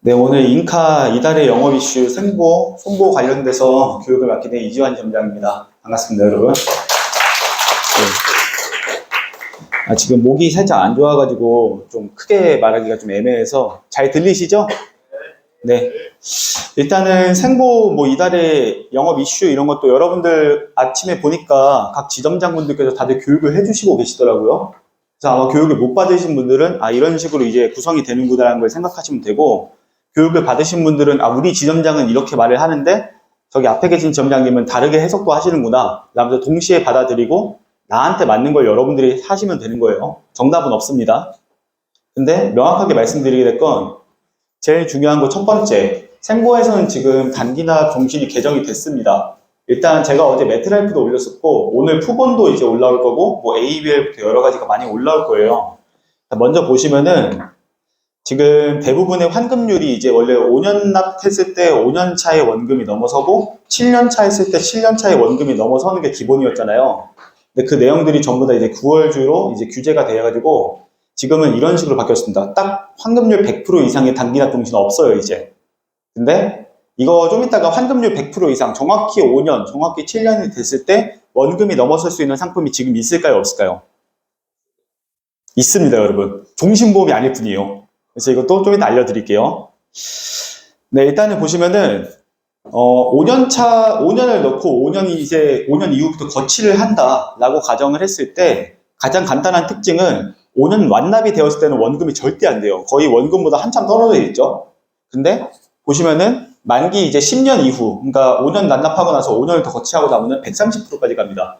네, 오늘 인카 이달의 영업 이슈 생보, 손보 관련돼서 교육을 맡게 된 이지환 점장입니다. 반갑습니다, 여러분. 네. 지금 목이 살짝 안 좋아가지고 좀 크게 말하기가 좀 애매해서 잘 들리시죠? 네. 일단은 생보 이달의 영업 이슈 이런 것도 여러분들 아침에 보니까 각 지점장분들께서 다들 교육을 해주시고 계시더라고요. 그래서 아마 교육을 못 받으신 분들은 이런 식으로 이제 구성이 되는구나라는 걸 생각하시면 되고, 교육을 받으신 분들은 우리 지점장은 이렇게 말을 하는데 저기 앞에 계신 지점장님은 다르게 해석도 하시는구나 라면서 동시에 받아들이고 나한테 맞는 걸 여러분들이 하시면 되는 거예요. 정답은 없습니다. 근데 명확하게 말씀드리게 될 건 제일 중요한 거 첫 번째, 생보에서는 지금 단기납 종신이 개정이 됐습니다. 일단 제가 어제 매트라이프도 올렸었고 오늘 푸본도 이제 올라올 거고 ABL부터 여러 가지가 많이 올라올 거예요. 먼저 보시면은 지금 대부분의 환급률이 이제 원래 5년 납했을 때 5년 차의 원금이 넘어서고 7년 차 했을 때 7년 차의 원금이 넘어서는 게 기본이었잖아요. 근데 그 내용들이 전부 다 이제 9월주로 이제 규제가 돼가지고 지금은 이런 식으로 바뀌었습니다. 딱 환급률 100% 이상의 단기납 종신은 없어요, 이제. 근데 이거 좀 이따가 환급률 100% 이상, 정확히 5년, 정확히 7년이 됐을 때 원금이 넘어설 수 있는 상품이 지금 있을까요, 없을까요? 있습니다, 여러분. 종신보험이 아닐 뿐이에요. 그래서 이것도 좀 이따 알려드릴게요. 네, 일단은 보시면은 5년을 넣고 5년 이후부터 거치를 한다라고 가정을 했을 때 가장 간단한 특징은 5년 완납이 되었을 때는 원금이 절대 안 돼요. 거의 원금보다 한참 떨어져 있죠. 근데 보시면은 만기 이제 10년 이후, 그러니까 5년 난납하고 나서 5년을 더 거치하고 나면 130%까지 갑니다.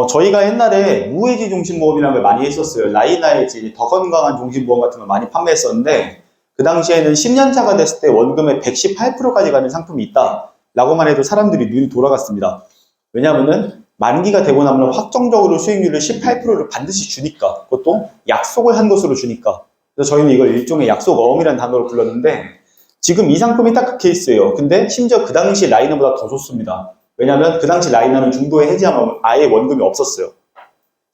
저희가 옛날에 무해지 종신보험이라는 걸 많이 했었어요. 라이나이지, 더 건강한 종신보험 같은 걸 많이 판매했었는데 그 당시에는 10년차가 됐을 때 원금의 118%까지 가는 상품이 있다 라고만 해도 사람들이 눈이 돌아갔습니다. 왜냐하면은 만기가 되고 나면 확정적으로 수익률을 18%를 반드시 주니까, 그것도 약속을 한 것으로 주니까. 그래서 저희는 이걸 일종의 약속어음이라는 단어로 불렀는데 지금 이 상품이 딱 그 케이스예요. 근데 심지어 그 당시 라이너보다 더 좋습니다. 왜냐하면 그 당시 라이너는 중도에 해지하면 아예 원금이 없었어요.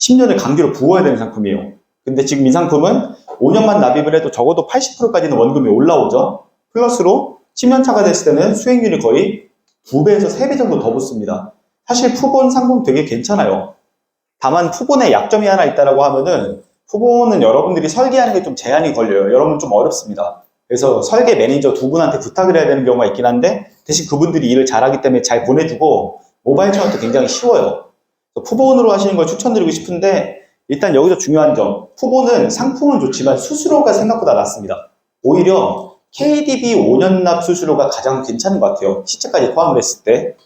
10년을 강제로 부어야 되는 상품이에요. 근데 지금 이 상품은 5년만 납입을 해도 적어도 80%까지는 원금이 올라오죠. 플러스로 10년 차가 됐을 때는 수익률이 거의 2배에서 3배 정도 더 붙습니다. 사실 푸본 상품 되게 괜찮아요. 다만 푸본의 약점이 하나 있다고 하면은 푸본은 여러분들이 설계하는 게 좀 제한이 걸려요. 여러분 좀 어렵습니다. 그래서 설계 매니저 두 분한테 부탁을 해야 되는 경우가 있긴 한데 대신 그분들이 일을 잘하기 때문에 잘 보내주고 모바일 채널도 굉장히 쉬워요. 푸본으로 하시는 걸 추천드리고 싶은데 일단 여기서 중요한 점, 푸본은 상품은 좋지만 수수료가 생각보다 낮습니다. 오히려 KDB 5년 납 수수료가 가장 괜찮은 것 같아요. 시책까지 포함을 했을 때.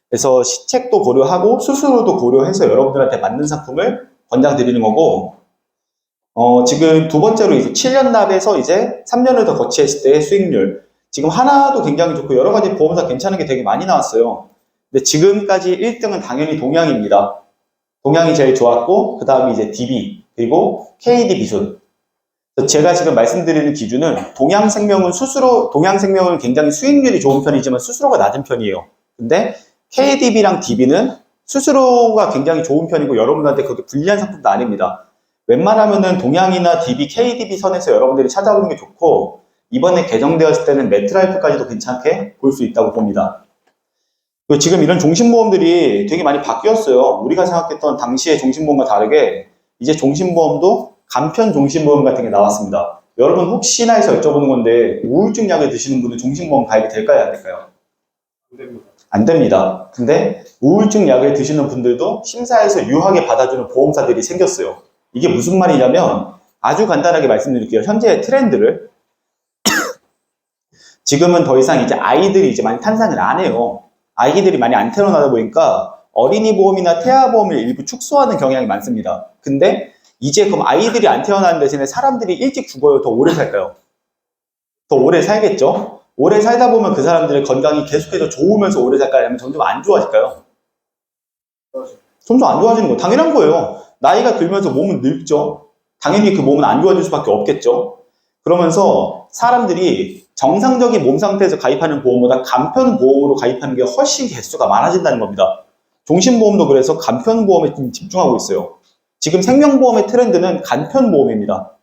그래서 시책도 고려하고 수수료도 고려해서 여러분들한테 맞는 상품을 권장드리는 거고, 지금 두 번째로 이제 7년 납에서 이제 3년을 더 거치했을 때의 수익률. 지금 하나도 굉장히 좋고 여러 가지 보험사 괜찮은 게 되게 많이 나왔어요. 근데 지금까지 1등은 당연히 동양입니다. 동양이 제일 좋았고, 그 다음에 이제 DB, 그리고 KD 비순. 제가 지금 말씀드리는 기준은 동양생명은 굉장히 수익률이 좋은 편이지만 수수료가 낮은 편이에요. 근데 KDB랑 DB는 수수료가 굉장히 좋은 편이고 여러분들한테 그렇게 불리한 상품도 아닙니다. 웬만하면은 동양이나 DB, KDB 선에서 여러분들이 찾아보는 게 좋고 이번에 개정되었을 때는 매트라이프까지도 괜찮게 볼 수 있다고 봅니다. 그리고 지금 이런 종신보험들이 되게 많이 바뀌었어요. 우리가 생각했던 당시의 종신보험과 다르게 이제 종신보험도 간편 종신보험 같은 게 나왔습니다. 여러분 혹시나 해서 여쭤보는 건데 우울증 약을 드시는 분은 종신보험 가입이 될까요? 안 될까요? 안 됩니다. 안 됩니다. 근데 우울증 약을 드시는 분들도 심사에서 유하게 받아주는 보험사들이 생겼어요. 이게 무슨 말이냐면 아주 간단하게 말씀드릴게요. 현재의 트렌드를 지금은 더 이상 이제 아이들이 이제 많이 탄생을 안 해요. 아이들이 많이 안 태어나다 보니까 어린이 보험이나 태아 보험을 일부 축소하는 경향이 많습니다. 근데 이제 그럼 아이들이 안 태어나는 대신에 사람들이 일찍 죽어요? 더 오래 살까요? 더 오래 살겠죠? 오래 살다 보면 그 사람들의 건강이 계속해서 좋으면서 오래 살까요? 아니면 점점 안 좋아질까요? 점점 안 좋아지는 거 당연한 거예요. 나이가 들면서 몸은 늙죠? 당연히 그 몸은 안 좋아질 수밖에 없겠죠? 그러면서 사람들이 정상적인 몸 상태에서 가입하는 보험보다 간편 보험으로 가입하는 게 훨씬 개수가 많아진다는 겁니다. 종신보험도 그래서 간편 보험에 좀 집중하고 있어요. 지금 생명보험의 트렌드는 간편 보험입니다.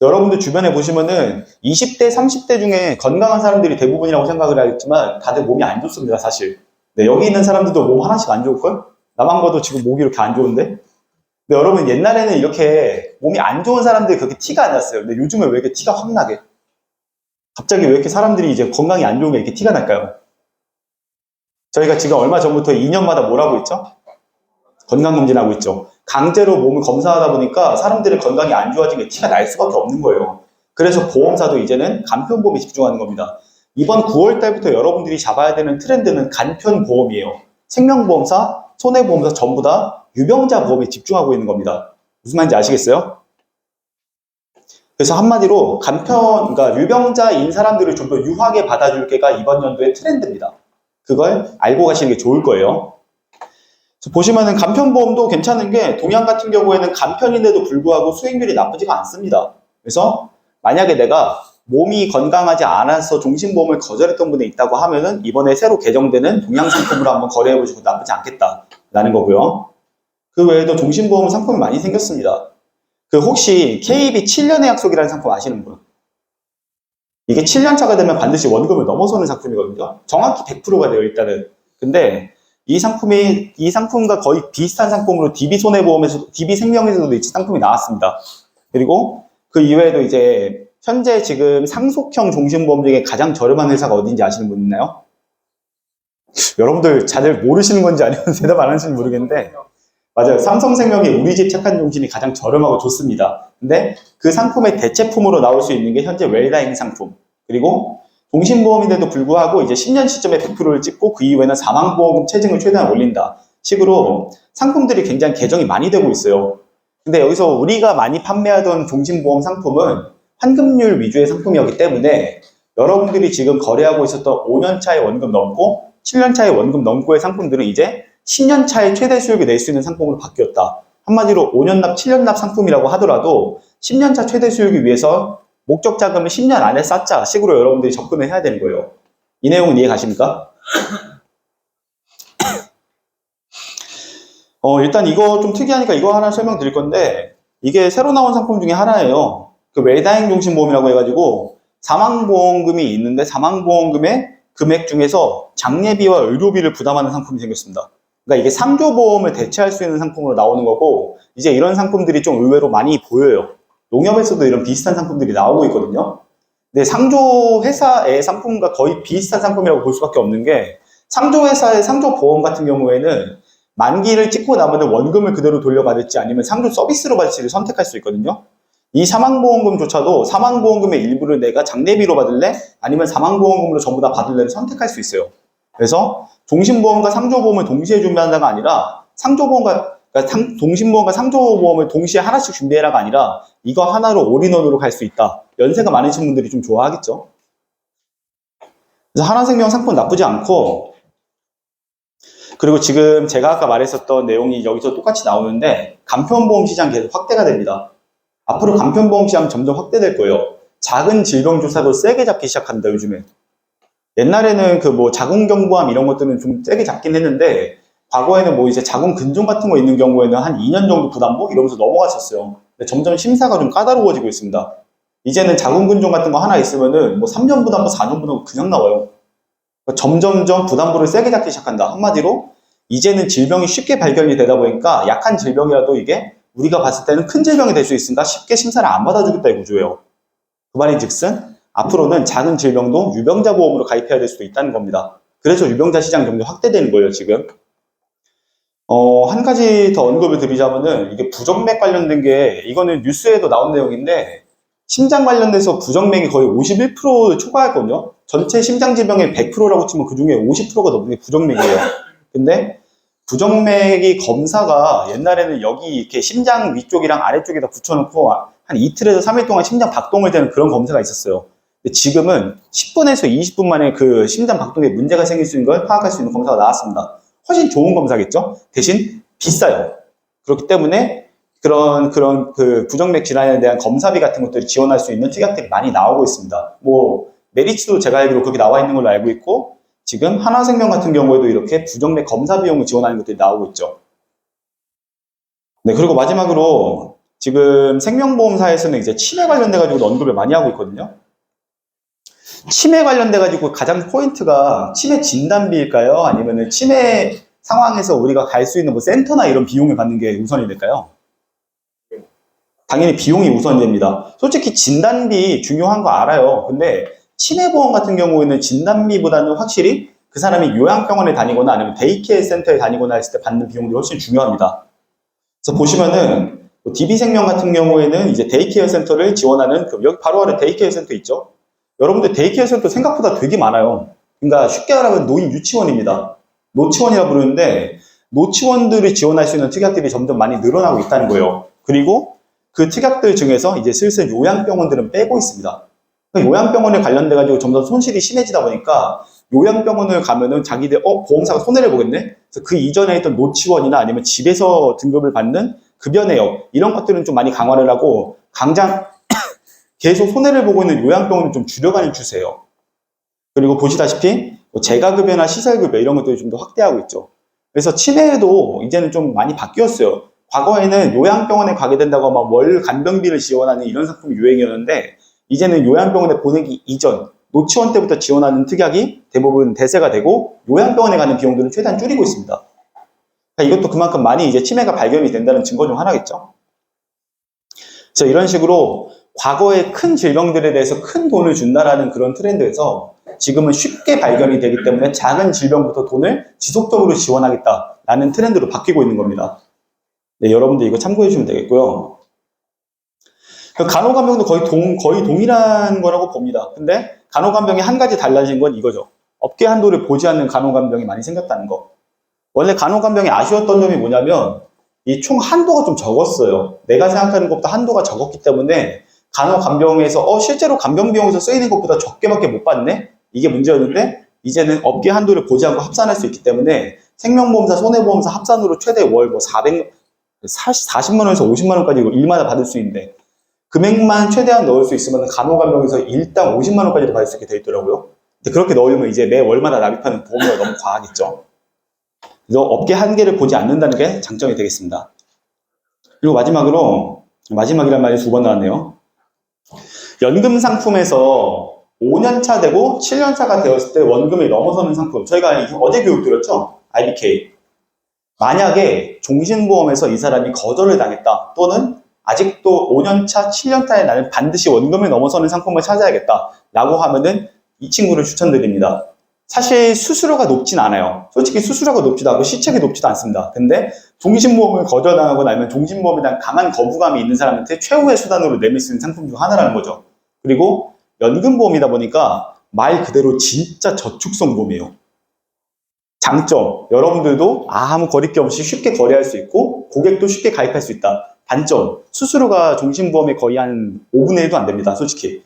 여러분들 주변에 보시면은 20대, 30대 중에 건강한 사람들이 대부분이라고 생각을 하겠지만 다들 몸이 안 좋습니다, 사실. 네, 여기 있는 사람들도 몸 하나씩 안 좋을걸? 나만 봐도 지금 목이 이렇게 안 좋은데? 근데 여러분 옛날에는 이렇게 몸이 안 좋은 사람들이 그렇게 티가 안 났어요. 근데 요즘에 왜 이렇게 티가 확 나게? 갑자기 왜 이렇게 사람들이 이제 건강이 안 좋은 게 이렇게 티가 날까요? 저희가 지금 얼마 전부터 2년마다 뭘 하고 있죠? 건강검진하고 있죠. 강제로 몸을 검사하다 보니까 사람들의 건강이 안 좋아진 게 티가 날 수밖에 없는 거예요. 그래서 보험사도 이제는 간편보험에 집중하는 겁니다. 이번 9월 달부터 여러분들이 잡아야 되는 트렌드는 간편보험이에요. 생명보험사, 손해보험사 전부 다 유병자 보험에 집중하고 있는 겁니다. 무슨 말인지 아시겠어요? 그래서 한마디로 그러니까 유병자인 사람들을 좀 더 유하게 받아줄 게가 이번 연도의 트렌드입니다. 그걸 알고 가시는 게 좋을 거예요. 보시면은 간편보험도 괜찮은 게 동양 같은 경우에는 간편인데도 불구하고 수익률이 나쁘지가 않습니다. 그래서 만약에 내가 몸이 건강하지 않아서 종신보험을 거절했던 분이 있다고 하면은 이번에 새로 개정되는 동양 상품으로 한번 거래해보시고 나쁘지 않겠다라는 거고요. 그 외에도 종신보험 상품이 많이 생겼습니다. 그 혹시 KB 7년의 약속이라는 상품 아시는 분? 이게 7년 차가 되면 반드시 원금을 넘어서는 상품이거든요. 정확히 100%가 돼요, 일단은. 근데 이 상품과 거의 비슷한 상품으로 DB생명에서도 상품이 나왔습니다. 그리고 그 이외에도 이제 현재 지금 상속형 종신보험 중에 가장 저렴한 회사가 어딘지 아시는 분 있나요? 여러분들 다들 모르시는 건지 아니면 대답 안 하시는지 모르겠는데 맞아요. 삼성생명이 우리 집 착한 종신이 가장 저렴하고 좋습니다. 근데 그 상품의 대체품으로 나올 수 있는 게 현재 웰다잉 상품. 그리고 종신보험인데도 불구하고 이제 10년 시점에 100%를 찍고 그 이후에는 사망보험 체증을 최대한 올린다. 식으로 상품들이 굉장히 개정이 많이 되고 있어요. 근데 여기서 우리가 많이 판매하던 종신보험 상품은 환급률 위주의 상품이었기 때문에 여러분들이 지금 거래하고 있었던 5년 차의 원금 넘고 7년 차의 원금 넘고의 상품들은 이제 10년 차의 최대 수익을 낼 수 있는 상품으로 바뀌었다. 한마디로 5년 납, 7년 납 상품이라고 하더라도 10년 차 최대 수익을 위해서 목적 자금을 10년 안에 쌓자 식으로 여러분들이 접근을 해야 되는 거예요. 이 내용은 이해 가십니까? 일단 이거 좀 특이하니까 이거 하나 설명드릴 건데 이게 새로 나온 상품 중에 하나예요. 그 웰다잉 종신보험이라고 해가지고 사망보험금이 있는데 사망보험금의 금액 중에서 장례비와 의료비를 부담하는 상품이 생겼습니다. 그러니까 이게 상조보험을 대체할 수 있는 상품으로 나오는 거고 이제 이런 상품들이 좀 의외로 많이 보여요. 농협에서도 이런 비슷한 상품들이 나오고 있거든요. 근데 상조회사의 상품과 거의 비슷한 상품이라고 볼 수밖에 없는 게 상조회사의 상조보험 같은 경우에는 만기를 찍고 나면 원금을 그대로 돌려받을지 아니면 상조 서비스로 받을지를 선택할 수 있거든요. 이 사망보험금조차도 사망보험금의 일부를 내가 장례비로 받을래? 아니면 사망보험금으로 전부 다 받을래를 선택할 수 있어요. 그래서 종신보험과 상조보험을 동시에 준비한다가 아니라 종신보험과 상조보험을 동시에 하나씩 준비해라가 아니라 이거 하나로 올인원으로 갈 수 있다. 연세가 많으신 분들이 좀 좋아하겠죠. 그래서 하나생명 상품 나쁘지 않고 그리고 지금 제가 아까 말했었던 내용이 여기서 똑같이 나오는데 간편보험 시장 계속 확대가 됩니다. 앞으로 간편보험 시장 점점 확대될 거예요. 작은 질병 조사도 세게 잡기 시작한다, 요즘에. 옛날에는 그 뭐 자궁경부암 이런 것들은 좀 세게 잡긴 했는데 과거에는 뭐 이제 자궁근종 같은 거 있는 경우에는 한 2년 정도 부담보 이러면서 넘어갔었어요. 근데 점점 심사가 좀 까다로워지고 있습니다. 이제는 자궁근종 같은 거 하나 있으면은 뭐 3년 부담보, 4년 부담보 그냥 나와요. 그러니까 점점점 부담보를 세게 잡기 시작한다. 한마디로 이제는 질병이 쉽게 발견이 되다 보니까 약한 질병이라도 이게 우리가 봤을 때는 큰 질병이 될 수 있으니까 쉽게 심사를 안 받아주겠다의 구조예요. 그 말인즉슨 앞으로는 작은 질병도 유병자 보험으로 가입해야 될 수도 있다는 겁니다. 그래서 유병자 시장이 점점 확대되는 거예요, 지금. 한 가지 더 언급을 드리자면은 이게 부정맥 관련된 게 이거는 뉴스에도 나온 내용인데 심장 관련돼서 부정맥이 거의 51% 초과했거든요. 전체 심장질병의 100%라고 치면 그 중에 50%가 넘는 게 부정맥이에요. 근데 부정맥이 검사가 옛날에는 여기 이렇게 심장 위쪽이랑 아래쪽에다 붙여놓고 한 이틀에서 3일 동안 심장 박동을 되는 그런 검사가 있었어요. 근데 지금은 10분에서 20분 만에 그 심장 박동에 문제가 생길 수 있는 걸 파악할 수 있는 검사가 나왔습니다. 훨씬 좋은 검사겠죠? 대신 비싸요. 그렇기 때문에 그런 그 부정맥 질환에 대한 검사비 같은 것들을 지원할 수 있는 특약들이 많이 나오고 있습니다. 뭐 메리츠도 제가 알기로 그렇게 나와 있는 걸로 알고 있고 지금 하나생명 같은 경우에도 이렇게 부정맥 검사 비용을 지원하는 것들이 나오고 있죠. 네, 그리고 마지막으로 지금 생명보험사에서는 이제 치매 관련돼가지고 언급을 많이 하고 있거든요. 치매 관련돼가지고 가장 포인트가 치매 진단비일까요? 아니면은 치매 상황에서 우리가 갈 수 있는 뭐 센터나 이런 비용을 받는 게 우선이 될까요? 당연히 비용이 우선이 됩니다. 솔직히 진단비 중요한 거 알아요. 근데 치매보험 같은 경우에는 진단비보다는 확실히 그 사람이 요양병원에 다니거나 아니면 데이케어 센터에 다니거나 했을 때 받는 비용이 훨씬 중요합니다. 그래서 보시면은 DB생명 같은 경우에는 이제 데이케어 센터를 지원하는 여기 바로 아래 데이케어 센터 있죠? 여러분들 데이케어 센터 생각보다 되게 많아요. 그러니까 쉽게 말하면 노인 유치원입니다. 노치원이라 부르는데 노치원들을 지원할 수 있는 특약들이 점점 많이 늘어나고 있다는 거예요. 그리고 그 특약들 중에서 이제 슬슬 요양병원들은 빼고 있습니다. 요양병원에 관련돼가지고 점점 손실이 심해지다 보니까 요양병원을 가면은 자기들 보험사가 손해를 보겠네? 그래서 그 이전에 있던 노치원이나 아니면 집에서 등급을 받는 급여 내역 이런 것들은 좀 많이 강화를 하고 당장 계속 손해를 보고 있는 요양병원을 좀 줄여가는 추세예요. 그리고 보시다시피 재가급여나 시설급여 이런 것들이 좀 더 확대하고 있죠. 그래서 치매도 이제는 좀 많이 바뀌었어요. 과거에는 요양병원에 가게 된다고 하면 월 간병비를 지원하는 이런 상품이 유행이었는데 이제는 요양병원에 보내기 이전 노치원 때부터 지원하는 특약이 대부분 대세가 되고 요양병원에 가는 비용들은 최대한 줄이고 있습니다. 그러니까 이것도 그만큼 많이 이제 치매가 발견이 된다는 증거 중 하나겠죠. 그래서 이런 식으로 과거의 큰 질병들에 대해서 큰 돈을 준다라는 그런 트렌드에서 지금은 쉽게 발견이 되기 때문에 작은 질병부터 돈을 지속적으로 지원하겠다라는 트렌드로 바뀌고 있는 겁니다. 네, 여러분들 이거 참고해 주시면 되겠고요. 간호간병도 거의 동일한 거라고 봅니다. 근데 간호간병이 한 가지 달라진 건 이거죠. 업계 한도를 보지 않는 간호간병이 많이 생겼다는 거. 원래 간호간병이 아쉬웠던 점이 뭐냐면 이 총 한도가 좀 적었어요. 내가 생각하는 것보다 한도가 적었기 때문에 간호간병에서 실제로 간병비용에서 쓰이는 것보다 적게밖에 못 받네? 이게 문제였는데 이제는 업계 한도를 보지 않고 합산할 수 있기 때문에 생명보험사, 손해보험사 합산으로 최대 월 40만 원에서 50만 원까지 일마다 받을 수 있는데 금액만 최대한 넣을 수 있으면 간호간병에서 일당 50만 원까지도 받을 수 있게 되어 있더라고요. 근데 그렇게 넣으면 이제 매 월마다 납입하는 보험료가 너무 과하겠죠. 그래서 업계 한계를 보지 않는다는 게 장점이 되겠습니다. 그리고 마지막이란 말이 2번 나왔네요. 연금 상품에서 5년차 되고 7년차가 되었을 때 원금이 넘어서는 상품. 저희가 어제 교육 들었죠? IBK. 만약에 종신보험에서 이 사람이 거절을 당했다 또는 아직도 5년차, 7년차에 나는 반드시 원금을 넘어서는 상품을 찾아야겠다 라고 하면은 이 친구를 추천드립니다. 사실 수수료가 높진 않아요. 솔직히 수수료가 높지도 않고 시책이 높지도 않습니다. 근데 종신보험을 거절당하거나 아니면 종신보험에 대한 강한 거부감이 있는 사람한테 최후의 수단으로 내밀 수 있는 상품 중 하나라는 거죠. 그리고 연금보험이다 보니까 말 그대로 진짜 저축성 보험이에요. 장점, 여러분들도 아무 거리낌 없이 쉽게 거래할 수 있고 고객도 쉽게 가입할 수 있다. 단점, 수수료가 종신보험의 거의 한 5분의 1도 안 됩니다. 솔직히.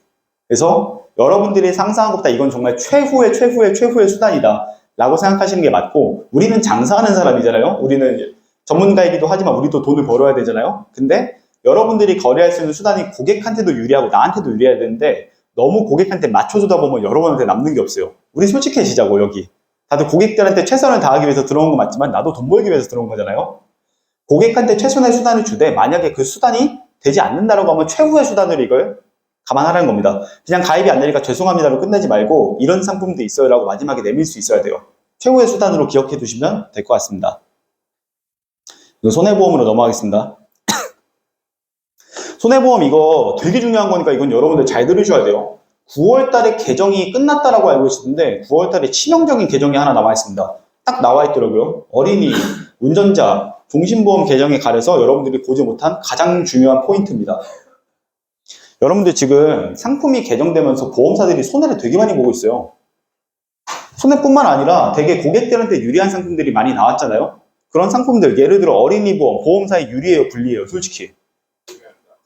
그래서 여러분들이 상상한 것보다 이건 정말 최후의 수단이다 라고 생각하시는 게 맞고 우리는 장사하는 사람이잖아요. 우리는 전문가이기도 하지만 우리도 돈을 벌어야 되잖아요. 근데 여러분들이 거래할 수 있는 수단이 고객한테도 유리하고 나한테도 유리해야 되는데 너무 고객한테 맞춰주다 보면 여러분한테 남는 게 없어요. 우리 솔직해지자고 여기. 다들 고객들한테 최선을 다하기 위해서 들어온 거 맞지만 나도 돈 벌기 위해서 들어온 거잖아요. 고객한테 최선의 수단을 주되 만약에 그 수단이 되지 않는다고 하면 최후의 수단으로 이걸 감안하라는 겁니다. 그냥 가입이 안 되니까 죄송합니다로 끝내지 말고 이런 상품도 있어요 라고 마지막에 내밀 수 있어야 돼요. 최후의 수단으로 기억해 두시면 될 것 같습니다. 손해보험으로 넘어가겠습니다. 손해보험 이거 되게 중요한 거니까 이건 여러분들 잘 들으셔야 돼요. 9월 달에 개정이 끝났다라고 알고 있었는데 9월 달에 치명적인 개정이 하나 나와 있습니다. 딱 나와 있더라고요. 어린이, 운전자, 종신보험 개정에 가려서 여러분들이 보지 못한 가장 중요한 포인트입니다. 여러분들 지금 상품이 개정되면서 보험사들이 손해를 되게 많이 보고 있어요. 손해뿐만 아니라 되게 고객들한테 유리한 상품들이 많이 나왔잖아요. 그런 상품들 예를 들어 어린이 보험, 보험사에 유리해요, 불리해요? 솔직히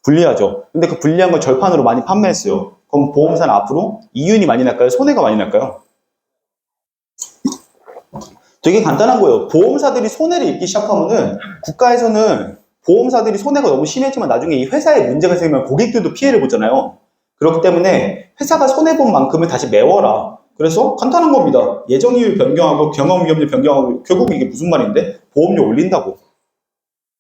불리하죠. 근데 그 불리한 걸 절판으로 많이 판매했어요. 그럼 보험사는 앞으로 이윤이 많이 날까요? 손해가 많이 날까요? 되게 간단한 거예요. 보험사들이 손해를 입기 시작하면은 국가에서는 보험사들이 손해가 너무 심해지면 나중에 이 회사에 문제가 생기면 고객들도 피해를 보잖아요. 그렇기 때문에 회사가 손해본 만큼을 다시 메워라. 그래서 간단한 겁니다. 예정이율 변경하고 경험 위험률 변경하고 결국 이게 무슨 말인데? 보험료 올린다고.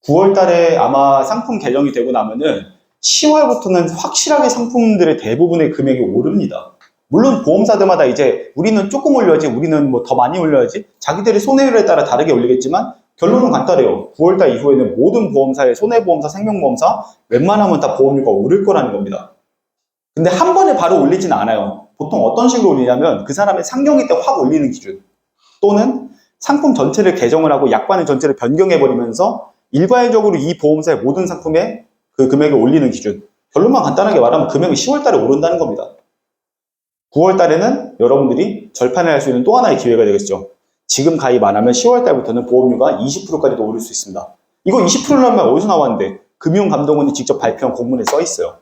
9월 달에 아마 상품 개정이 되고 나면은 10월부터는 확실하게 상품들의 대부분의 금액이 오릅니다. 물론 보험사들마다 이제 우리는 조금 올려야지, 우리는 뭐 더 많이 올려야지, 자기들의 손해율에 따라 다르게 올리겠지만 결론은 간단해요. 9월달 이후에는 모든 보험사의 손해보험사, 생명보험사 웬만하면 다 보험료가 오를 거라는 겁니다. 근데 한 번에 바로 올리진 않아요. 보통 어떤 식으로 올리냐면 그 사람의 상경일 때 확 올리는 기준, 또는 상품 전체를 개정을 하고 약관의 전체를 변경해버리면서 일괄적으로 이 보험사의 모든 상품에 그 금액을 올리는 기준. 결론만 간단하게 말하면 금액이 10월 달에 오른다는 겁니다. 9월 달에는 여러분들이 절판을 할 수 있는 또 하나의 기회가 되겠죠. 지금 가입 안 하면 10월 달부터는 보험료가 20%까지도 오를 수 있습니다. 이거 20%라면 어디서 나왔는데? 금융감독원이 직접 발표한 공문에 써 있어요.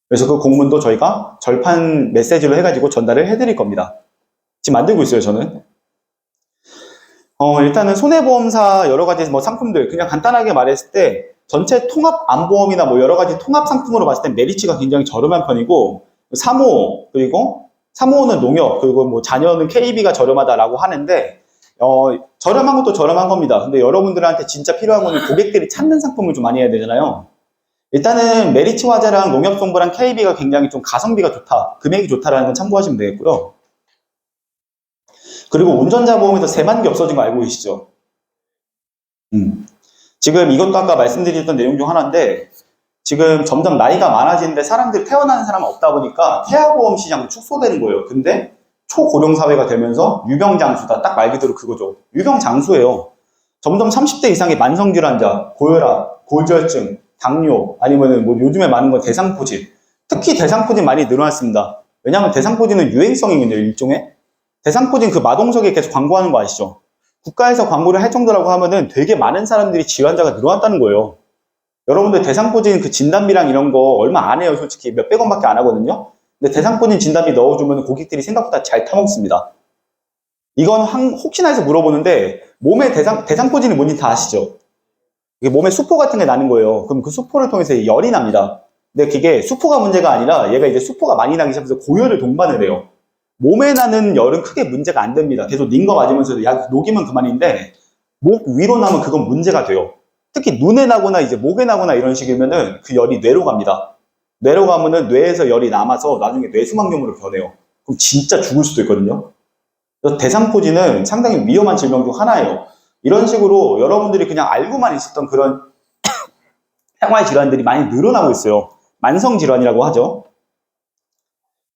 그래서 그 공문도 저희가 절판 메시지로 해가지고 전달을 해드릴 겁니다. 지금 만들고 있어요, 저는. 일단은 손해보험사 여러 가지 뭐 상품들, 그냥 간단하게 말했을 때 전체 통합 안보험이나 뭐 여러 가지 통합 상품으로 봤을 때 메리츠가 굉장히 저렴한 편이고, 사모, 그리고 사모는 농협, 그리고 뭐 자녀는 KB가 저렴하다라고 하는데, 저렴한 것도 저렴한 겁니다. 근데 여러분들한테 진짜 필요한 거는 고객들이 찾는 상품을 좀 많이 해야 되잖아요. 일단은 메리츠 화재랑 농협정보랑 KB가 굉장히 좀 가성비가 좋다, 금액이 좋다라는 건 참고하시면 되겠고요. 그리고 운전자 보험에서 세만기 없어진 거 알고 계시죠? 지금 이것도 아까 말씀드렸던 내용 중 하나인데, 지금 점점 나이가 많아지는데 사람들이 태어나는 사람은 없다 보니까 태아보험 시장도 축소되는 거예요. 근데 초고령 사회가 되면서 유병장수다. 딱 말 그대로 그거죠. 유병장수예요. 점점 30대 이상의 만성질환자, 고혈압, 고지혈증, 당뇨, 아니면 뭐 요즘에 많은 건 대상포진. 특히 대상포진 많이 늘어났습니다. 왜냐하면 대상포진은 유행성이거든요, 일종의. 대상포진 그 마동석에 계속 광고하는 거 아시죠? 국가에서 광고를 할 정도라고 하면은 되게 많은 사람들이 질환자가 늘어났다는 거예요. 여러분들 대상포진 그 진단비랑 이런 거 얼마 안 해요, 솔직히. 몇백 원밖에 안 하거든요. 근데 대상포진 진단비 넣어주면 고객들이 생각보다 잘 타먹습니다. 이건 혹시나 해서 물어보는데, 몸에 대상포진이 뭔지 다 아시죠? 이게 몸에 수포 같은 게 나는 거예요. 그럼 그 수포를 통해서 열이 납니다. 근데 그게 수포가 문제가 아니라 얘가 이제 수포가 많이 나기 시작해서 고열을 동반을 해요. 몸에 나는 열은 크게 문제가 안 됩니다. 계속 닌거 맞으면서 약 녹이면 그만인데, 목 위로 나면 그건 문제가 돼요. 특히 눈에 나거나 이제 목에 나거나 이런 식이면은 그 열이 뇌로 갑니다. 뇌로 가면은 뇌에서 열이 남아서 나중에 뇌수막염으로 변해요. 그럼 진짜 죽을 수도 있거든요. 그래서 대상포진은 상당히 위험한 질병 중 하나예요. 이런 식으로 여러분들이 그냥 알고만 있었던 그런 생활 질환들이 많이 늘어나고 있어요. 만성 질환이라고 하죠.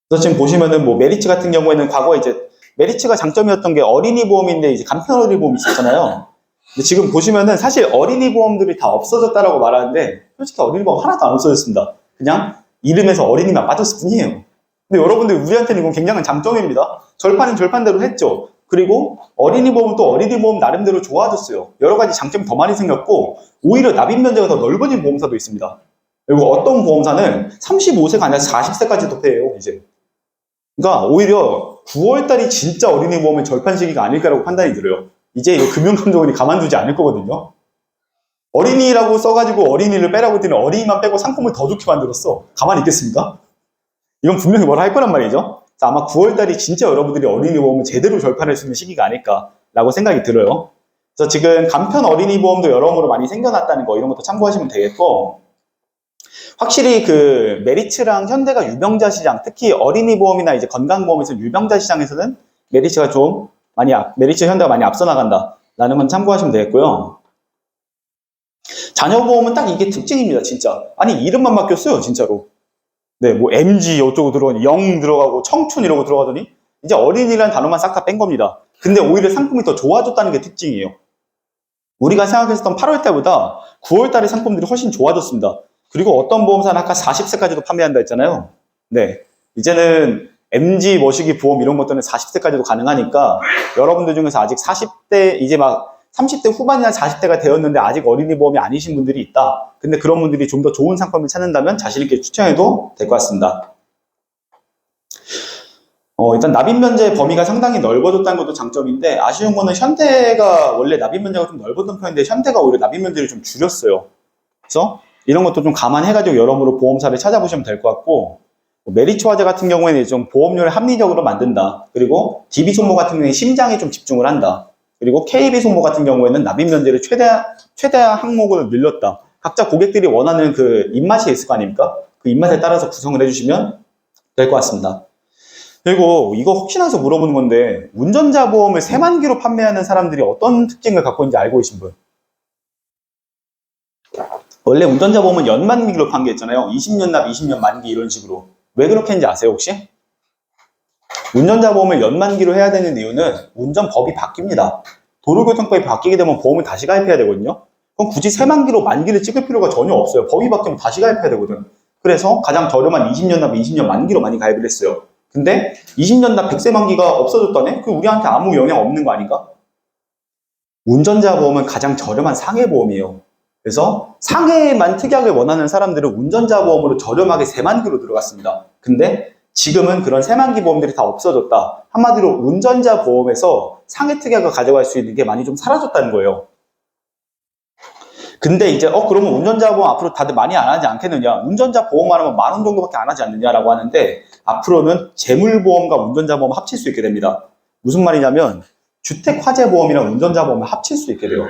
그래서 지금 보시면은 뭐 메리츠 같은 경우에는 과거에 이제 메리츠가 장점이었던 게 어린이 보험인데 이제 간편 어린이 보험이 있었잖아요. 근데 지금 보시면은 사실 어린이 보험들이 다 없어졌다라고 말하는데 솔직히 어린이 보험 하나도 안 없어졌습니다. 그냥 이름에서 어린이만 빠졌을 뿐이에요. 근데 여러분들 우리한테는 이건 굉장한 장점입니다. 절판은 절판대로 했죠. 그리고 어린이 보험은 또 어린이 보험 나름대로 좋아졌어요. 여러 가지 장점이 더 많이 생겼고 오히려 납입 면제가 더 넓어진 보험사도 있습니다. 그리고 어떤 보험사는 35세가 아니라 40세까지 도배해요, 이제. 그러니까 오히려 9월달이 진짜 어린이 보험의 절판 시기가 아닐까라고 판단이 들어요. 이제 이거 금융감독원이 가만두지 않을 거거든요. 어린이라고 써가지고 어린이를 빼라고 했더니 어린이만 빼고 상품을 더 좋게 만들었어. 가만히 있겠습니까? 이건 분명히 뭐라 할 거란 말이죠. 아마 9월달이 진짜 여러분들이 어린이 보험을 제대로 절판할 수 있는 시기가 아닐까라고 생각이 들어요. 그래서 지금 간편 어린이 보험도 여러모로 많이 생겨났다는 거 이런 것도 참고하시면 되겠고, 확실히 그 메리츠랑 현대가 유병자 시장, 특히 어린이 보험이나 이제 건강보험에서 유병자 시장에서는 메리츠가 좀 많이 메리츠 현대가 많이 앞서 나간다라는 건 참고하시면 되겠고요. 자녀보험은 딱 이게 특징입니다, 진짜. 아니 이름만 바뀌었어요, 진짜로. 네, 뭐 MG 어쩌고 들어가니 0 들어가고 청춘 이러고 들어가더니 이제 어린이라는 단어만 싹 다 뺀 겁니다. 근데 오히려 상품이 더 좋아졌다는 게 특징이에요. 우리가 생각했었던 8월 달보다 9월 달의 상품들이 훨씬 좋아졌습니다. 그리고 어떤 보험사는 아까 40세까지도 판매한다 했잖아요. 네, 이제는 MG 머시기 보험 이런 것들은 40세까지도 가능하니까 여러분들 중에서 아직 40대 이제 막 30대 후반이나 40대가 되었는데 아직 어린이 보험이 아니신 분들이 있다. 근데 그런 분들이 좀 더 좋은 상품을 찾는다면 자신 있게 추천해도 될 것 같습니다. 일단 납입 면제 범위가 상당히 넓어졌다는 것도 장점인데, 아쉬운 거는 현대가 원래 납입 면제가 좀 넓었던 편인데 현대가 오히려 납입 면제를 좀 줄였어요. 그래서 이런 것도 좀 감안해가지고 여러모로 보험사를 찾아보시면 될 것 같고, 메리츠 화재 같은 경우에는 좀 보험료를 합리적으로 만든다. 그리고 DB 소모 같은 경우에 심장에 좀 집중을 한다. 그리고 KB손보 같은 경우에는 납입 면제를 최대한 항목을 늘렸다. 각자 고객들이 원하는 그 입맛이 있을 거 아닙니까? 그 입맛에 따라서 구성을 해주시면 될 것 같습니다. 그리고 이거 혹시나 해서 물어보는 건데, 운전자 보험을 3만기로 판매하는 사람들이 어떤 특징을 갖고 있는지 알고 계신 분? 원래 운전자 보험은 연만기로 판매했잖아요. 20년 납, 20년 만기 이런 식으로. 왜 그렇게 했는지 아세요, 혹시? 운전자 보험을 연만기로 해야 되는 이유는 운전법이 바뀝니다. 도로교통법이 바뀌게 되면 보험을 다시 가입해야 되거든요. 그럼 굳이 3만기로 만기를 찍을 필요가 전혀 없어요. 법이 바뀌면 다시 가입해야 되거든. 그래서 가장 저렴한 20년 납, 20년 만기로 많이 가입을 했어요. 근데 20년 납 100세 만기가 없어졌다네? 그 우리한테 아무 영향 없는 거 아닌가? 운전자 보험은 가장 저렴한 상해 보험이에요. 그래서 상해에만 특약을 원하는 사람들은 운전자 보험으로 저렴하게 3만기로 들어갔습니다. 근데 지금은 그런 3만기 보험들이 다 없어졌다. 한마디로 운전자 보험에서 상해 특약을 가져갈 수 있는 게 많이 좀 사라졌다는 거예요. 근데 이제 그러면 운전자 보험 앞으로 다들 많이 안 하지 않겠느냐? 운전자 보험만 하면 10,000원 정도밖에 안 하지 않느냐라고 하는데, 앞으로는 재물보험과 운전자 보험 합칠 수 있게 됩니다. 무슨 말이냐면 주택화재보험이랑 운전자 보험을 합칠 수 있게 돼요.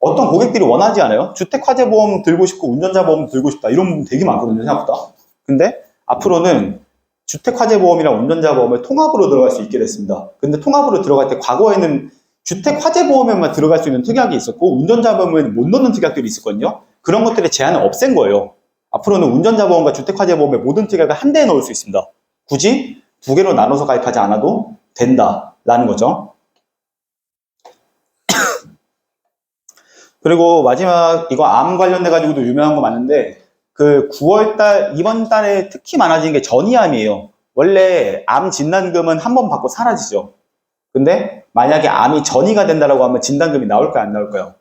어떤 고객들이 원하지 않아요? 주택화재보험 들고 싶고 운전자 보험 들고 싶다, 이런 부분 되게 많거든요, 생각보다. 근데 앞으로는 주택화재보험이랑 운전자 보험을 통합으로 들어갈 수 있게 됐습니다. 근데 통합으로 들어갈 때 과거에는 주택화재보험에만 들어갈 수 있는 특약이 있었고 운전자 보험에는 못 넣는 특약들이 있었거든요. 그런 것들의 제한을 없앤 거예요. 앞으로는 운전자 보험과 주택화재보험의 모든 특약을 한 대에 넣을 수 있습니다. 굳이 2개로 나눠서 가입하지 않아도 된다라는 거죠. 그리고 마지막, 이거 암 관련돼 가지고도 유명한 거 많은데, 그 9월달, 이번 달에 특히 많아진 게 전이암이에요. 원래 암 진단금은 한 번 받고 사라지죠. 근데 만약에 암이 전이가 된다라고 하면 진단금이 나올까요, 안 나올까요?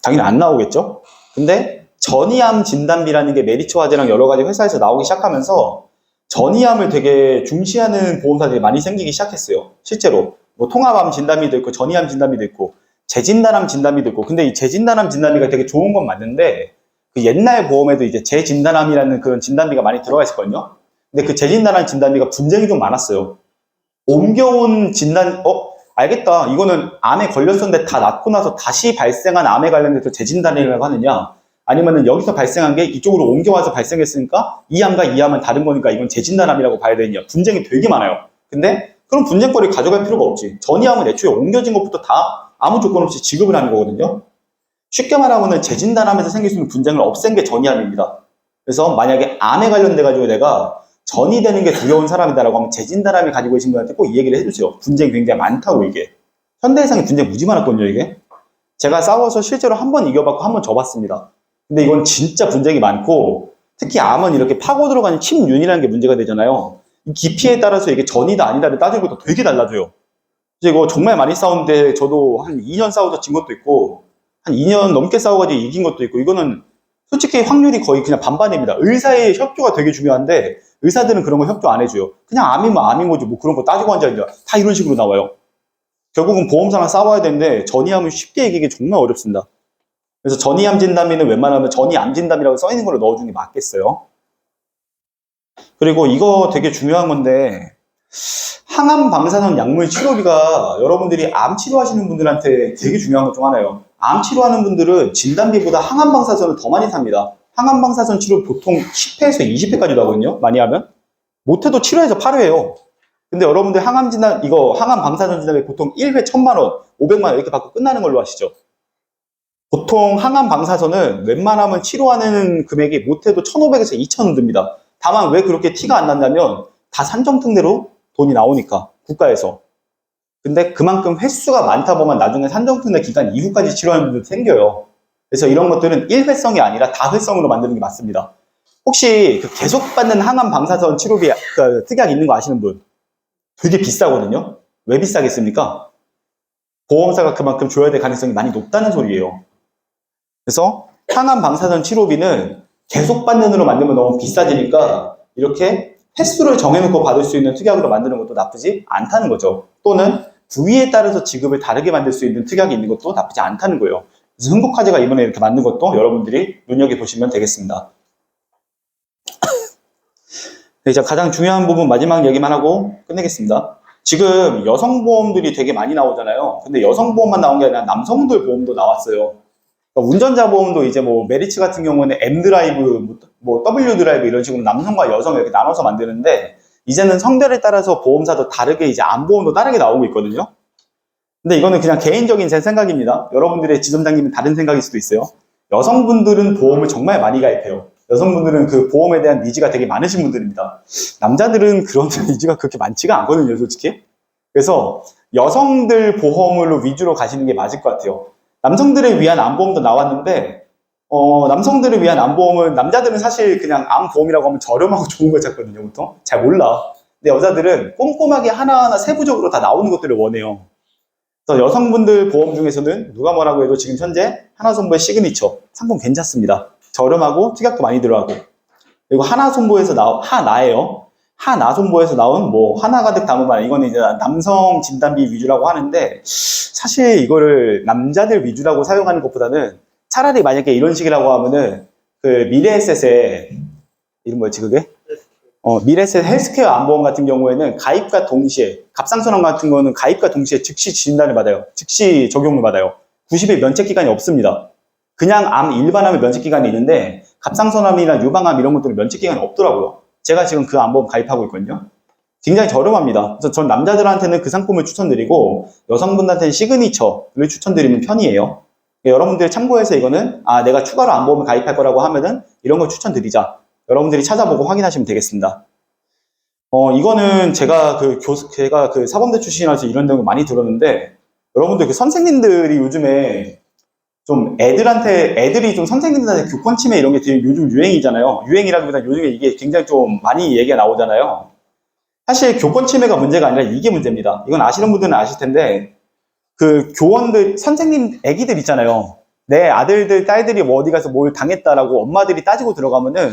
당연히 안 나오겠죠? 근데 전이암 진단비라는 게 메리츠 화재랑 여러 가지 회사에서 나오기 시작하면서 전이암을 되게 중시하는 보험사들이 많이 생기기 시작했어요. 실제로 뭐 통합암 진단비도 있고 전이암 진단비도 있고 재진단암 진단비도 있고. 근데 이 재진단암 진단비가 되게 좋은 건 맞는데, 그 옛날 보험에도 이제 재진단암이라는 그런 진단비가 많이 들어가 있었거든요. 근데 그 재진단암 진단비가 분쟁이 좀 많았어요. 옮겨온 진단, 알겠다. 이거는 암에 걸렸었는데 다 낫고 나서 다시 발생한 암에 관련해서 재진단이라고 하느냐, 아니면은 여기서 발생한 게 이쪽으로 옮겨와서 발생했으니까 이 암과 이 암은 다른 거니까 이건 재진단암이라고 봐야 되느냐, 분쟁이 되게 많아요. 근데 그런 분쟁거리를 가져갈 필요가 없지. 전이암은 애초에 옮겨진 것부터 다 아무 조건 없이 지급을 하는 거거든요. 쉽게 말하면 재진단암에서 생길 수 있는 분쟁을 없앤 게 전이암입니다. 그래서 만약에 암에 관련돼 가지고 내가 전이 되는 게 두려운 사람이다라고 하면 재진단암이 가지고 계신 분한테 꼭 이 얘기를 해주세요. 분쟁이 굉장히 많다고. 이게 현대해상이 분쟁 무지 많았거든요. 이게 제가 싸워서 실제로 한 번 이겨봤고 한 번 져봤습니다. 근데 이건 진짜 분쟁이 많고, 특히 암은 이렇게 파고 들어가는 침윤이라는 게 문제가 되잖아요. 이 깊이에 따라서 이게 전이다 아니다를 따지는 것도 되게 달라져요. 그래서 이거 정말 많이 싸우는데 저도 한 2년 싸워서 진 것도 있고 한 2년 넘게 싸워가지고 이긴 것도 있고, 이거는 솔직히 확률이 거의 그냥 반반입니다. 의사의 협조가 되게 중요한데 의사들은 그런 거 협조 안 해줘요. 그냥 암이면 암인 거지 뭐 그런 거 따지고 앉아있냐, 다 이런 식으로 나와요. 결국은 보험사랑 싸워야 되는데 전이암은 쉽게 이기기 정말 어렵습니다. 그래서 전이암 진단비는 웬만하면 전이암 진단비라고 써있는 걸로 넣어주는 게 맞겠어요. 그리고 이거 되게 중요한 건데, 항암 방사선 약물 치료비가 여러분들이 암 치료하시는 분들한테 되게 중요한 것 중 하나예요. 암 치료하는 분들은 진단비보다 항암 방사선을 더 많이 삽니다. 항암 방사선 치료 보통 10회에서 20회까지도 하거든요. 많이 하면. 못해도 7회에서 8회예요. 근데 여러분들 항암 진단, 이거 항암 방사선 진단비 보통 1회 1,000만 원, 500만 원 이렇게 받고 끝나는 걸로 아시죠? 보통 항암 방사선은 웬만하면 치료하는 금액이 못해도 1,500에서 2,000원 듭니다. 다만 왜 그렇게 티가 안 난다면 다 산정특례로 돈이 나오니까, 국가에서. 근데 그만큼 횟수가 많다 보면 나중에 산정특례 기간 이후까지 치료하는 분들 생겨요. 그래서 이런 것들은 1회성이 아니라 다회성으로 만드는 게 맞습니다. 혹시 그 계속 받는 항암 방사선 치료비 그 특약 있는 거 아시는 분? 되게 비싸거든요. 왜 비싸겠습니까? 보험사가 그만큼 줘야 될 가능성이 많이 높다는 소리예요. 그래서 항암 방사선 치료비는 계속 받는 으로 만들면 너무 비싸지니까 이렇게 횟수를 정해놓고 받을 수 있는 특약으로 만드는 것도 나쁘지 않다는 거죠. 또는 부위에 따라서 지급을 다르게 만들 수 있는 특약이 있는 것도 나쁘지 않다는 거예요. 그래서 흥국화재가 이번에 이렇게 만든 것도 여러분들이 눈여겨보시면 되겠습니다. 이제 가장 중요한 부분 마지막 얘기만 하고 끝내겠습니다. 지금 여성보험들이 되게 많이 나오잖아요. 근데 여성보험만 나온 게 아니라 남성들 보험도 나왔어요. 그러니까 운전자 보험도 이제 뭐 메리츠 같은 경우는 M 드라이브, 뭐 W 드라이브 이런 식으로 남성과 여성 이렇게 나눠서 만드는데 이제는 성별에 따라서 보험사도 다르게 이제 암보험도 다르게 나오고 있거든요. 근데 이거는 그냥 개인적인 제 생각입니다. 여러분들의 지점장님은 다른 생각일 수도 있어요. 여성분들은 보험을 정말 많이 가입해요. 여성분들은 그 보험에 대한 니즈가 되게 많으신 분들입니다. 남자들은 그런 니즈가 그렇게 많지가 않거든요, 솔직히. 그래서 여성들 보험으로 위주로 가시는 게 맞을 것 같아요. 남성들을 위한 암보험도 나왔는데, 남성들을 위한 암보험은 남자들은 사실 그냥 암보험이라고 하면 저렴하고 좋은 걸 찾거든요, 보통. 잘 몰라. 근데 여자들은 꼼꼼하게 하나하나 세부적으로 다 나오는 것들을 원해요. 그래서 여성분들 보험 중에서는 누가 뭐라고 해도 지금 현재 하나손보의 시그니처 상품 괜찮습니다. 저렴하고 특약도 많이 들어가고. 그리고 하나손보에서 하나예요. 하나손보에서 나온 뭐 하나 가득 담으면 이거는 이제 남성 진단비 위주라고 하는데 사실 이거를 남자들 위주라고 사용하는 것보다는 차라리 만약에 이런 식이라고 하면은 그 미래에셋의 이름 뭐였지 그게? 미래에셋 헬스케어 암보험 같은 경우에는 가입과 동시에 갑상선암 같은 거는 가입과 동시에 즉시 진단을 받아요. 즉시 적용을 받아요. 90일 면책 기간이 없습니다. 그냥 일반암의 면책 기간이 있는데 갑상선암이나 유방암 이런 것들은 면책 기간이 없더라고요. 제가 지금 그 암보험 가입하고 있거든요. 굉장히 저렴합니다. 그래서 전 남자들한테는 그 상품을 추천드리고 여성분들한테는 시그니처를 추천드리는 편이에요. 여러분들이 참고해서 이거는 내가 추가로 암보험을 가입할 거라고 하면은 이런 걸 추천드리자. 여러분들이 찾아보고 확인하시면 되겠습니다. 이거는 제가 그 사범대 출신이라서 이런 내용을 많이 들었는데 여러분들 그 선생님들이 요즘에 좀 애들이 좀 선생님들한테 교권 침해 이런 게 되게 요즘 유행이잖아요. 유행이라기보다 요즘에 이게 굉장히 좀 많이 얘기가 나오잖아요. 사실 교권 침해가 문제가 아니라 이게 문제입니다. 이건 아시는 분들은 아실 텐데 그 교원들, 선생님 애기들 있잖아요. 내 아들들, 딸들이 뭐 어디 가서 뭘 당했다라고 엄마들이 따지고 들어가면은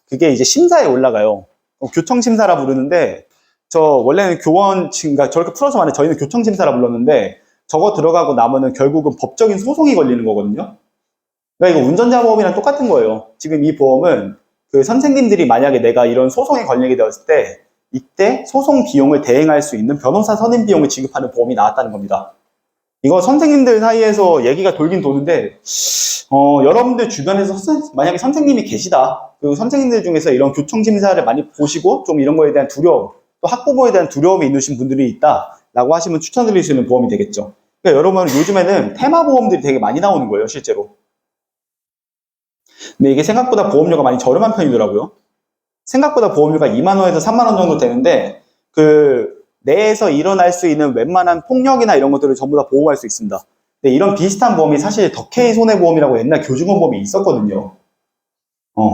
그게 이제 심사에 올라가요. 교청심사라 부르는데 원래는 그러니까 저렇게 풀어서 말해 저희는 교청심사라 불렀는데 저거 들어가고 나면은 결국은 법적인 소송이 걸리는 거거든요. 그러니까 이거 운전자 보험이랑 똑같은 거예요. 지금 이 보험은 그 선생님들이 만약에 내가 이런 소송에 걸리게 되었을 때 이때 소송 비용을 대행할 수 있는 변호사 선임 비용을 지급하는 보험이 나왔다는 겁니다. 이거 선생님들 사이에서 얘기가 돌긴 도는데 여러분들 주변에서 만약에 선생님이 계시다. 그 선생님들 중에서 이런 교청심사를 많이 보시고 좀 이런 거에 대한 두려움, 또 학부모에 대한 두려움이 있으신 분들이 있다라고 하시면 추천드릴 수 있는 보험이 되겠죠. 그러니까 여러분 요즘에는 테마보험들이 되게 많이 나오는 거예요, 실제로. 근데 이게 생각보다 보험료가 많이 저렴한 편이더라고요. 생각보다 보험료가 2만 원에서 3만 원 정도 되는데 내에서 일어날 수 있는 웬만한 폭력이나 이런 것들을 전부 다 보호할 수 있습니다. 근데 이런 비슷한 보험이 사실 덕케이 손해보험이라고 옛날 교직원 보험이 있었거든요.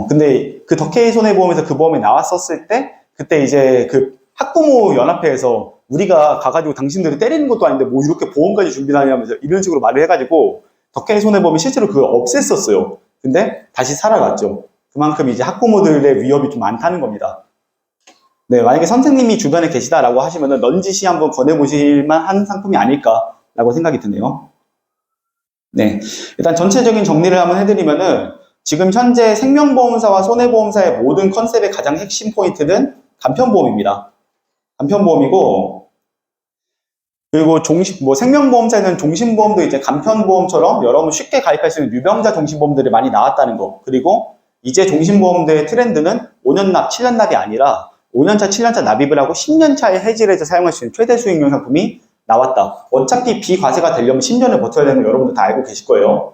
근데 그 덕케이 손해보험에서 그 보험이 나왔었을 때 그때 이제 그 학부모 연합회에서 우리가 가가지고 당신들을 때리는 것도 아닌데 뭐 이렇게 보험까지 준비하냐면서 이런 식으로 말을 해가지고 덕케이 손해보험이 실제로 그걸 없앴었어요. 근데 다시 살아났죠. 그만큼 이제 학부모들의 위협이 좀 많다는 겁니다. 네, 만약에 선생님이 주변에 계시다라고 하시면은 넌지시 한번 권해보실만 한 상품이 아닐까라고 생각이 드네요. 네, 일단 전체적인 정리를 한번 해드리면은 지금 현재 생명보험사와 손해보험사의 모든 컨셉의 가장 핵심 포인트는 간편보험입니다. 간편보험이고 그리고 생명보험사에는 종신보험도 이제 간편보험처럼 여러분 쉽게 가입할 수 있는 유병자 종신보험들이 많이 나왔다는 거. 그리고 이제 종신보험들의 트렌드는 5년 납, 7년 납이 아니라 5년차, 7년차 납입을 하고 10년차에 해지를 해서 사용할 수 있는 최대 수익률 상품이 나왔다. 어차피 비과세가 되려면 10년을 버텨야 되는 거 여러분들 다 알고 계실 거예요.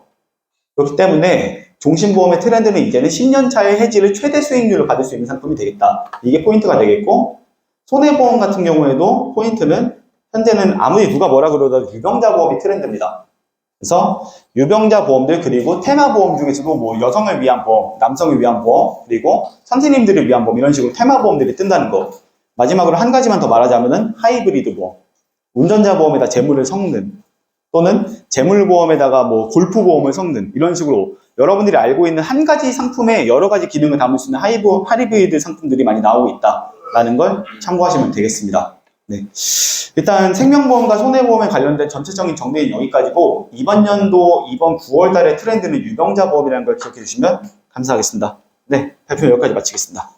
그렇기 때문에 종신보험의 트렌드는 이제는 10년차의 해지를 최대 수익률로 받을 수 있는 상품이 되겠다. 이게 포인트가 되겠고 손해보험 같은 경우에도 포인트는 현재는 아무리 누가 뭐라 그러더라도 유병자 보험이 트렌드입니다. 그래서 유병자 보험들 그리고 테마보험 중에서도 뭐 여성을 위한 보험, 남성을 위한 보험, 그리고 선생님들을 위한 보험 이런 식으로 테마보험들이 뜬다는 거. 마지막으로 한 가지만 더 말하자면은 하이브리드 보험. 운전자 보험에다 재물을 섞는 또는 재물보험에다가 뭐 골프보험을 섞는 이런 식으로 여러분들이 알고 있는 한 가지 상품에 여러 가지 기능을 담을 수 있는 하이브리드 상품들이 많이 나오고 있다라는 걸 참고하시면 되겠습니다. 네. 일단 생명보험과 손해보험에 관련된 전체적인 정리는 여기까지고 이번 9월 달의 트렌드는 유병자 보험이라는 걸 기억해 주시면 감사하겠습니다. 네, 발표 여기까지 마치겠습니다.